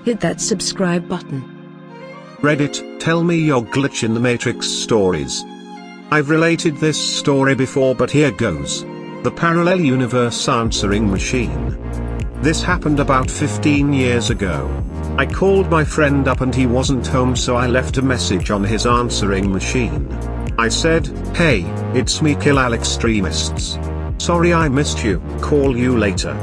hit that subscribe button. Reddit, tell me your glitch in the Matrix stories. I've related this story before, but here goes. The parallel universe answering machine. This happened about 15 years ago. I called my friend up and he wasn't home, so I left a message on his answering machine. I said, "Hey, it's me, Kill Al Extremists. Sorry I missed you, call you later.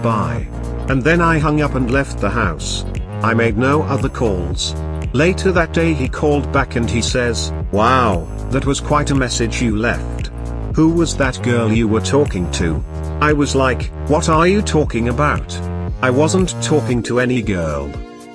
Bye." And then I hung up and left the house. I made no other calls. Later that day he called back and he says, "Wow, that was quite a message you left. Who was that girl you were talking to?" I was like, "What are you talking about? I wasn't talking to any girl."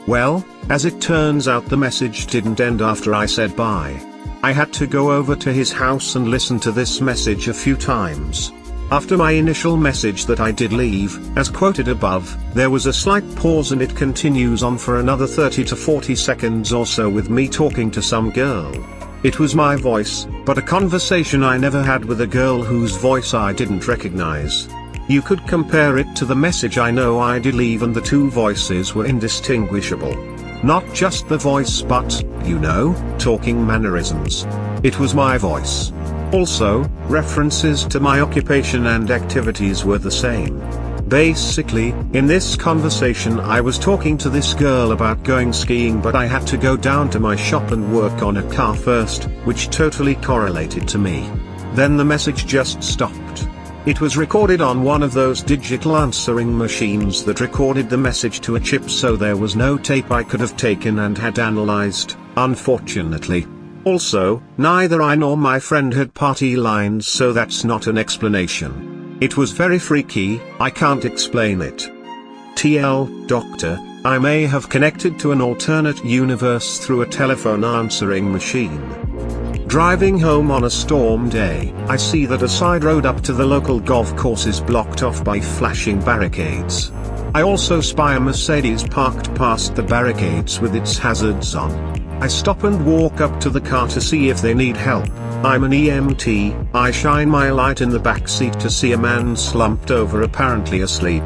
Well, as it turns out, the message didn't end after I said bye. I had to go over to his house and listen to this message a few times. After my initial message that I did leave, as quoted above, there was a slight pause and it continues on for another 30 to 40 seconds or so with me talking to some girl. It was my voice, but a conversation I never had with a girl whose voice I didn't recognize. You could compare it to the message I know I did leave, and the two voices were indistinguishable. Not just the voice, but, talking mannerisms. It was my voice. Also, references to my occupation and activities were the same. Basically, in this conversation I was talking to this girl about going skiing, but I had to go down to my shop and work on a car first, which totally correlated to me. Then the message just stopped. It was recorded on one of those digital answering machines that recorded the message to a chip, so there was no tape I could have taken and had analyzed, unfortunately. Also, neither I nor my friend had party lines, so that's not an explanation. It was very freaky, I can't explain it. TL, Doctor, I may have connected to an alternate universe through a telephone answering machine. Driving home on a storm day, I see that a side road up to the local golf course is blocked off by flashing barricades. I also spy a Mercedes parked past the barricades with its hazards on. I stop and walk up to the car to see if they need help. I'm an EMT, I shine my light in the back seat to see a man slumped over, apparently asleep.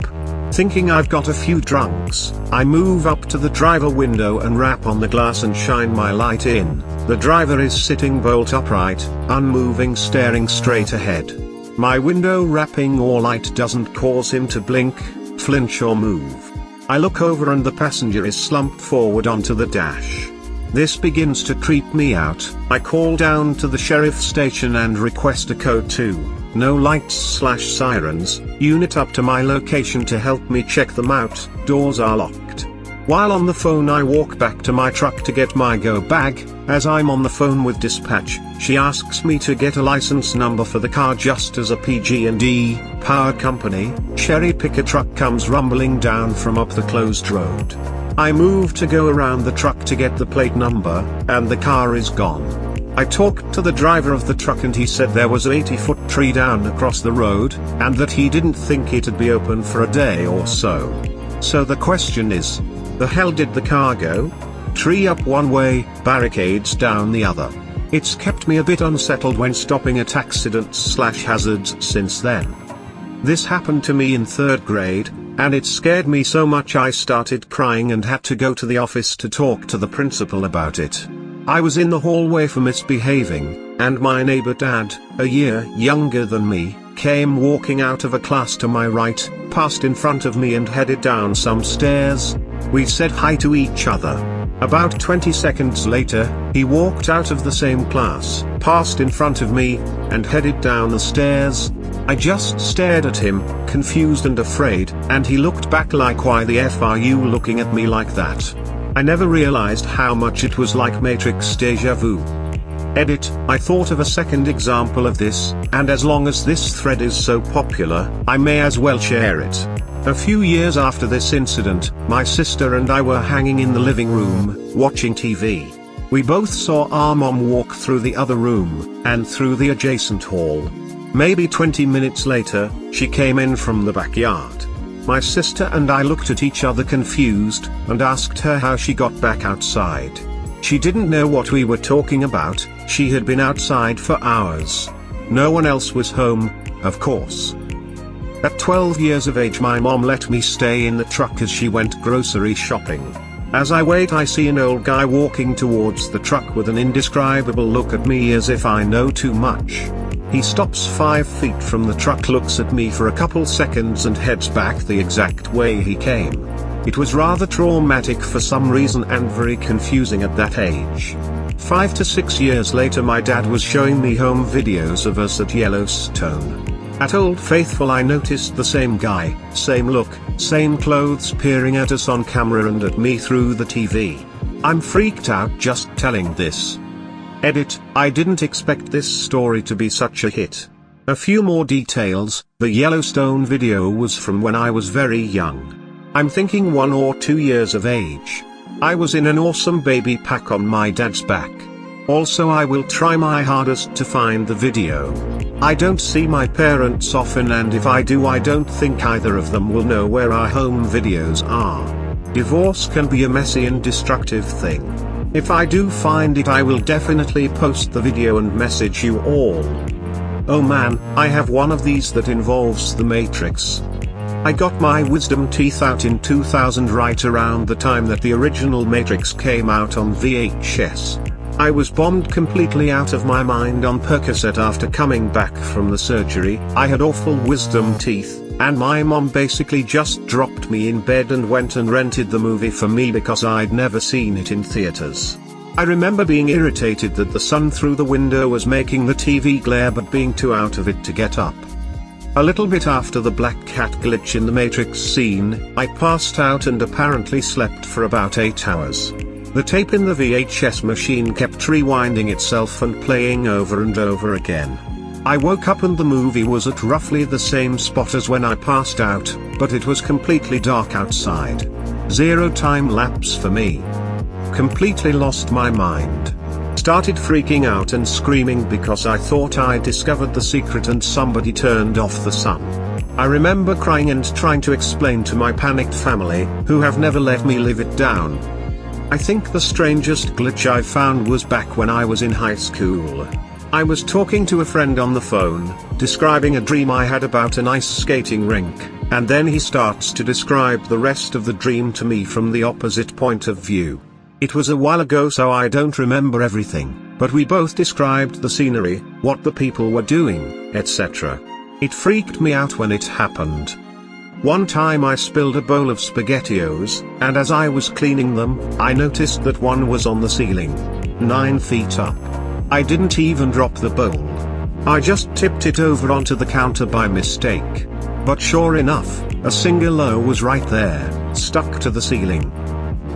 Thinking I've got a few drunks, I move up to the driver window and rap on the glass and shine my light in. The driver is sitting bolt upright, unmoving, staring straight ahead. My window rapping or light doesn't cause him to blink, flinch or move. I look over and the passenger is slumped forward onto the dash. This begins to creep me out. I call down to the sheriff station and request a code 2, no lights/sirens, unit up to my location to help me check them out. Doors are locked. While on the phone I walk back to my truck to get my go bag. As I'm on the phone with dispatch, she asks me to get a license number for the car. Just as a PG&E power company cherry picker truck comes rumbling down from up the closed road. I move to go around the truck to get the plate number, and the car is gone. I talked to the driver of the truck and he said there was an 80-foot tree down across the road, and that he didn't think it'd be open for a day or so. So the question is, the hell did the car go? Tree up one way, barricades down the other. It's kept me a bit unsettled when stopping at accidents/hazards since then. This happened to me in 3rd grade, and it scared me so much I started crying and had to go to the office to talk to the principal about it. I was in the hallway for misbehaving, and my neighbor dad, a year younger than me, came walking out of a class to my right, passed in front of me and headed down some stairs. We said hi to each other. About 20 seconds later, he walked out of the same class, passed in front of me, and headed down the stairs. I just stared at him, confused and afraid, and he looked back like, "Why the F are you looking at me like that?" I never realized how much it was like Matrix deja vu. Edit, I thought of a second example of this, and as long as this thread is so popular, I may as well share it. A few years after this incident, my sister and I were hanging in the living room, watching TV. We both saw our mom walk through the other room, and through the adjacent hall. Maybe 20 minutes later, she came in from the backyard. My sister and I looked at each other confused, and asked her how she got back outside. She didn't know what we were talking about. She had been outside for hours. No one else was home, of course. At 12 years of age, my mom let me stay in the truck as she went grocery shopping. As I wait, I see an old guy walking towards the truck with an indescribable look at me as if I know too much. He stops 5 feet from the truck, looks at me for a couple seconds and heads back the exact way he came. It was rather traumatic for some reason and very confusing at that age. 5 to 6 years later, my dad was showing me home videos of us at Yellowstone. At Old Faithful, I noticed the same guy, same look, same clothes peering at us on camera and at me through the TV. I'm freaked out just telling this. Edit, I didn't expect this story to be such a hit. A few more details, the Yellowstone video was from when I was very young. I'm thinking 1 or 2 years of age. I was in an awesome baby pack on my dad's back. Also, I will try my hardest to find the video. I don't see my parents often, and if I do, I don't think either of them will know where our home videos are. Divorce can be a messy and destructive thing. If I do find it, I will definitely post the video and message you all. Oh man, I have one of these that involves the Matrix. I got my wisdom teeth out in 2000, right around the time that the original Matrix came out on VHS. I was bombed completely out of my mind on Percocet after coming back from the surgery. I had awful wisdom teeth, and my mom basically just dropped me in bed and went and rented the movie for me because I'd never seen it in theaters. I remember being irritated that the sun through the window was making the TV glare but being too out of it to get up. A little bit after the black cat glitch in the Matrix scene, I passed out and apparently slept for about 8 hours. The tape in the VHS machine kept rewinding itself and playing over and over again. I woke up and the movie was at roughly the same spot as when I passed out, but it was completely dark outside. 0 time lapse for me. Completely lost my mind. Started freaking out and screaming because I thought I discovered the secret and somebody turned off the sun. I remember crying and trying to explain to my panicked family, who have never let me live it down. I think the strangest glitch I found was back when I was in high school. I was talking to a friend on the phone, describing a dream I had about an ice skating rink, and then he starts to describe the rest of the dream to me from the opposite point of view. It was a while ago, so I don't remember everything, but we both described the scenery, what the people were doing, etc. It freaked me out when it happened. One time I spilled a bowl of SpaghettiOs, and as I was cleaning them, I noticed that one was on the ceiling. 9 feet up. I didn't even drop the bowl. I just tipped it over onto the counter by mistake. But sure enough, a single O was right there, stuck to the ceiling.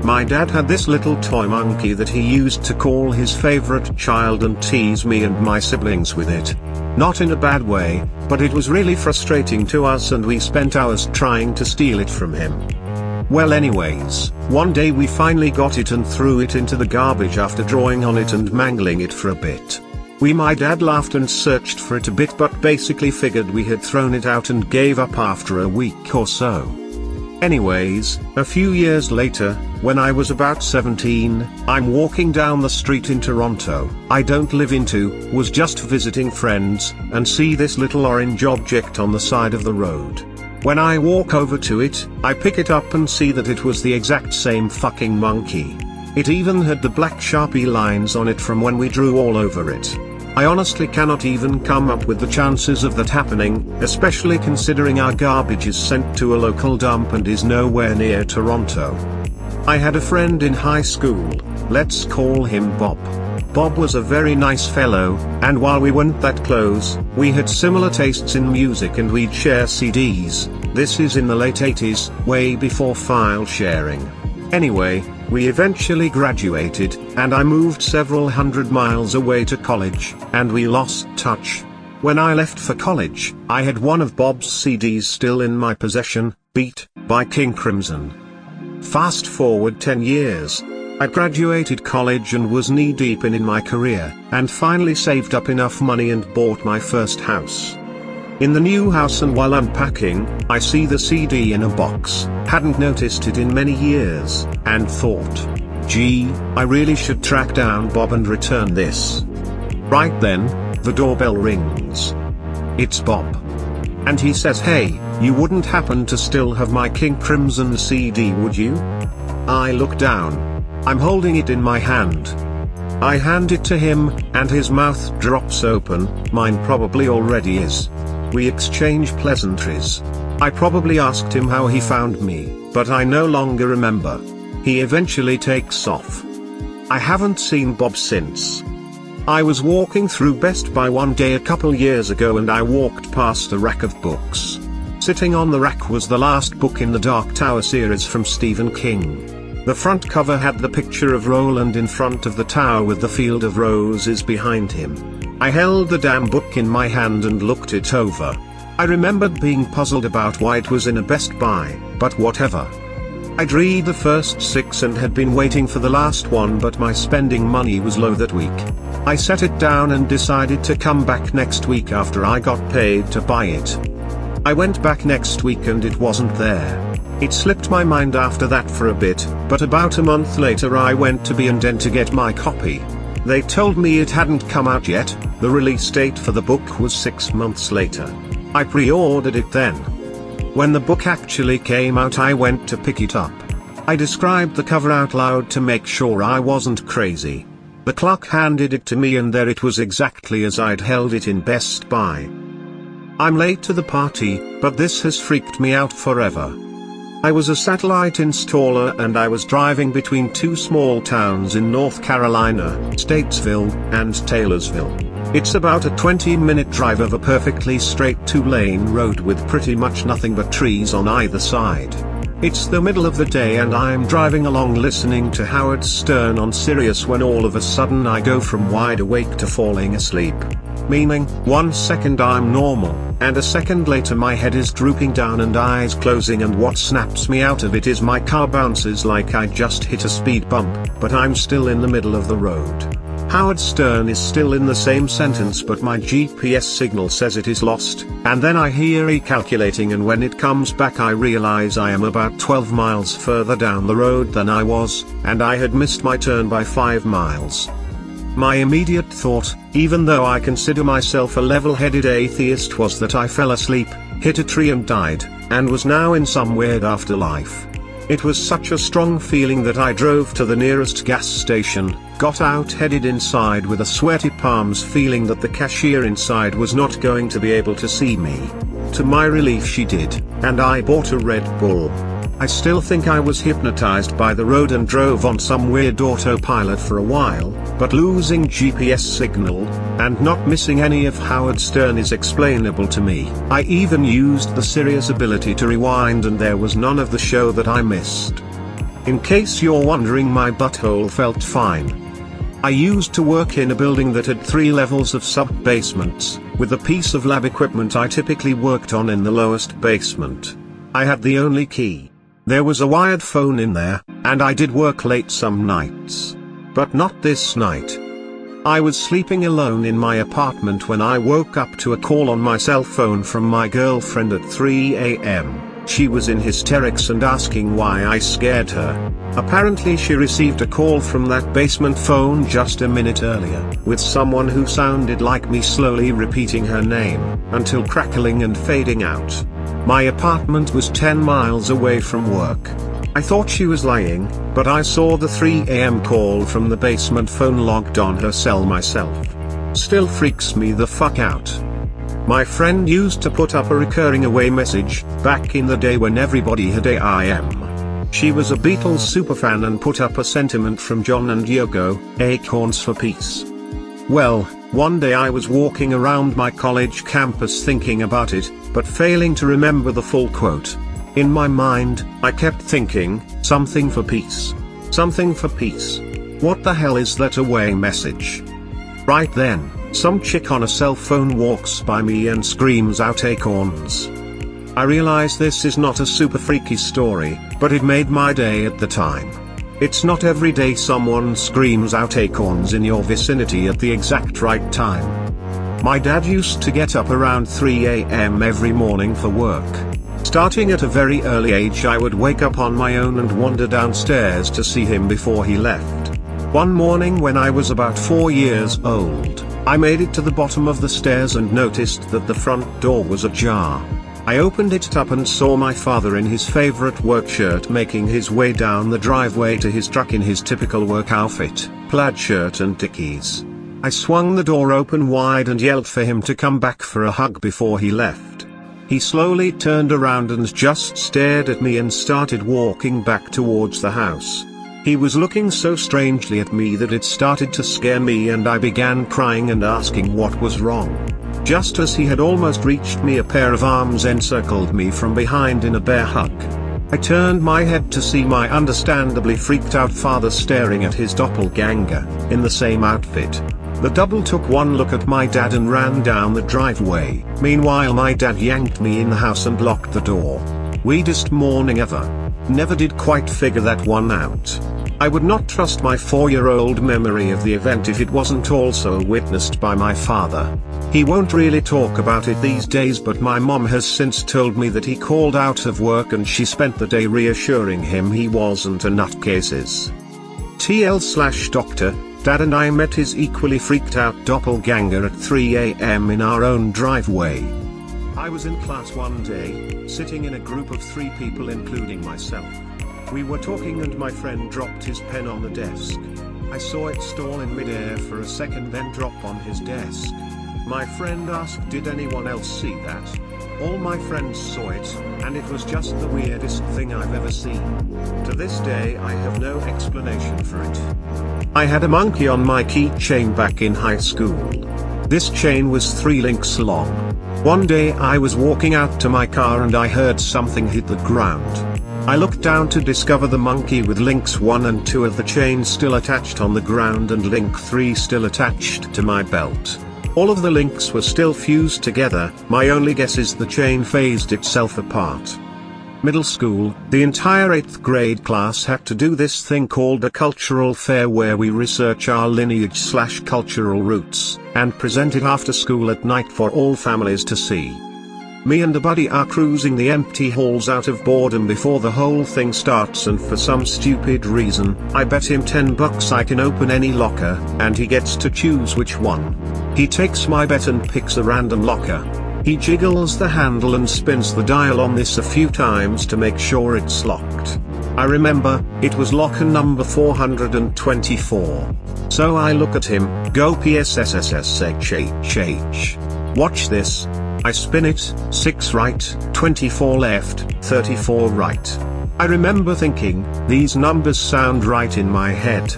My dad had this little toy monkey that he used to call his favorite child and tease me and my siblings with it. Not in a bad way, but it was really frustrating to us and we spent hours trying to steal it from him. Well anyways, one day we finally got it and threw it into the garbage after drawing on it and mangling it for a bit. My dad laughed and searched for it a bit but basically figured we had thrown it out and gave up after a week or so. Anyways, a few years later, when I was about 17, I'm walking down the street in Toronto, I don't live into, was just visiting friends, and see this little orange object on the side of the road. When I walk over to it, I pick it up and see that it was the exact same fucking monkey. It even had the black Sharpie lines on it from when we drew all over it. I honestly cannot even come up with the chances of that happening, especially considering our garbage is sent to a local dump and is nowhere near Toronto. I had a friend in high school, let's call him Bob. Bob was a very nice fellow, and while we weren't that close, we had similar tastes in music and we'd share CDs. This is in the late 80s, way before file sharing. Anyway, we eventually graduated, and I moved several hundred miles away to college, and we lost touch. When I left for college, I had one of Bob's CDs still in my possession, Beat, by King Crimson. Fast forward 10 years. I graduated college and was knee-deep in my career, and finally saved up enough money and bought my first house. In the new house, and while unpacking, I see the CD in a box, hadn't noticed it in many years, and thought, gee, I really should track down Bob and return this. Right then, the doorbell rings. It's Bob. And he says, hey, you wouldn't happen to still have my King Crimson CD, would you? I look down. I'm holding it in my hand. I hand it to him, and his mouth drops open, mine probably already is. We exchange pleasantries. I probably asked him how he found me, but I no longer remember. He eventually takes off. I haven't seen Bob since. I was walking through Best Buy one day a couple years ago and I walked past a rack of books. Sitting on the rack was the last book in the Dark Tower series from Stephen King. The front cover had the picture of Roland in front of the tower with the field of roses behind him. I held the damn book in my hand and looked it over. I remembered being puzzled about why it was in a Best Buy, but whatever. I'd read the first 6 and had been waiting for the last one, but my spending money was low that week. I set it down and decided to come back next week after I got paid to buy it. I went back next week and it wasn't there. It slipped my mind after that for a bit, but about a month later I went to B&N to get my copy. They told me it hadn't come out yet. The release date for the book was 6 months later. I pre-ordered it then. When the book actually came out I went to pick it up. I described the cover out loud to make sure I wasn't crazy. The clerk handed it to me and there it was exactly as I'd held it in Best Buy. I'm late to the party, but this has freaked me out forever. I was a satellite installer and I was driving between 2 small towns in North Carolina, Statesville, and Taylorsville. It's about a 20-minute drive of a perfectly straight 2-lane road with pretty much nothing but trees on either side. It's the middle of the day and I'm driving along listening to Howard Stern on Sirius when all of a sudden I go from wide awake to falling asleep. Meaning, 1 second I'm normal, and a second later my head is drooping down and eyes closing, and what snaps me out of it is my car bounces like I just hit a speed bump, but I'm still in the middle of the road. Howard Stern is still in the same sentence but my GPS signal says it is lost, and then I hear recalculating, and when it comes back I realize I am about 12 miles further down the road than I was, and I had missed my turn by 5 miles. My immediate thought, even though I consider myself a level-headed atheist, was that I fell asleep, hit a tree and died, and was now in some weird afterlife. It was such a strong feeling that I drove to the nearest gas station, got out, headed inside with a sweaty palms, feeling that the cashier inside was not going to be able to see me. To my relief she did, and I bought a Red Bull. I still think I was hypnotized by the road and drove on some weird autopilot for a while, but losing GPS signal, and not missing any of Howard Stern is explainable to me. I even used the Sirius ability to rewind and there was none of the show that I missed. In case you're wondering, my butthole felt fine. I used to work in a building that had 3 levels of sub-basements, with a piece of lab equipment I typically worked on in the lowest basement. I had the only key. There was a wired phone in there, and I did work late some nights. But not this night. I was sleeping alone in my apartment when I woke up to a call on my cell phone from my girlfriend at 3 a.m. She was in hysterics and asking why I scared her. Apparently she received a call from that basement phone just a minute earlier, with someone who sounded like me slowly repeating her name, until crackling and fading out. My apartment was 10 miles away from work. I thought she was lying, but I saw the 3 a.m. call from the basement phone logged on her cell myself. Still freaks me the fuck out. My friend used to put up a recurring away message, back in the day when everybody had AIM. She was a Beatles superfan and put up a sentiment from John and Yoko, Acorns for Peace. Well, one day I was walking around my college campus thinking about it, but failing to remember the full quote. In my mind, I kept thinking, something for peace. Something for peace. What the hell is that away message? Right then, some chick on a cell phone walks by me and screams out acorns. I realize this is not a super freaky story, but it made my day at the time. It's not every day someone screams out acorns in your vicinity at the exact right time. My dad used to get up around 3 a.m. every morning for work. Starting at a very early age I would wake up on my own and wander downstairs to see him before he left. One morning when I was about 4 years old, I made it to the bottom of the stairs and noticed that the front door was ajar. I opened it up and saw my father in his favorite work shirt making his way down the driveway to his truck in his typical work outfit, plaid shirt and dickies. I swung the door open wide and yelled for him to come back for a hug before he left. He slowly turned around and just stared at me and started walking back towards the house. He was looking so strangely at me that it started to scare me, and I began crying and asking what was wrong. Just as he had almost reached me, a pair of arms encircled me from behind in a bear hug. I turned my head to see my understandably freaked out father staring at his doppelganger, in the same outfit. The double took one look at my dad and ran down the driveway. Meanwhile, my dad yanked me in the house and locked the door. Weirdest morning ever. Never did quite figure that one out. I would not trust my 4-year-old memory of the event if it wasn't also witnessed by my father. He won't really talk about it these days, but my mom has since told me that he called out of work and she spent the day reassuring him he wasn't a nutcases. TL/Doctor, Dad and I met his equally freaked out doppelganger at 3 a.m. in our own driveway. I was in class one day, sitting in a group of 3 people including myself. We were talking and my friend dropped his pen on the desk. I saw it stall in midair for a second, then drop on his desk. My friend asked, did anyone else see that? All my friends saw it, and it was just the weirdest thing I've ever seen. To this day I have no explanation for it. I had a monkey on my keychain back in high school. This chain was 3 links long. One day I was walking out to my car and I heard something hit the ground. I looked down to discover the monkey with links 1 and 2 of the chain still attached on the ground and link 3 still attached to my belt. All of the links were still fused together. My only guess is the chain phased itself apart. Middle school, the entire 8th grade class had to do this thing called a cultural fair where we research our lineage/cultural roots, and present it after school at night for all families to see. Me and a buddy are cruising the empty halls out of boredom before the whole thing starts, and for some stupid reason, I bet him $10 I can open any locker, and he gets to choose which one. He takes my bet and picks a random locker. He jiggles the handle and spins the dial on this a few times to make sure it's locked. I remember, it was locker number 424. So I look at him, go PSSSSHHH. Watch this. I spin it, 6 right, 24 left, 34 right. I remember thinking, these numbers sound right in my head.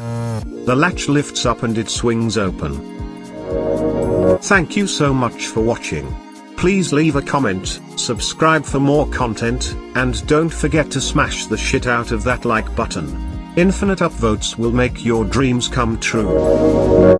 The latch lifts up and it swings open. Thank you so much for watching. Please leave a comment, subscribe for more content, and don't forget to smash the shit out of that like button. Infinite upvotes will make your dreams come true.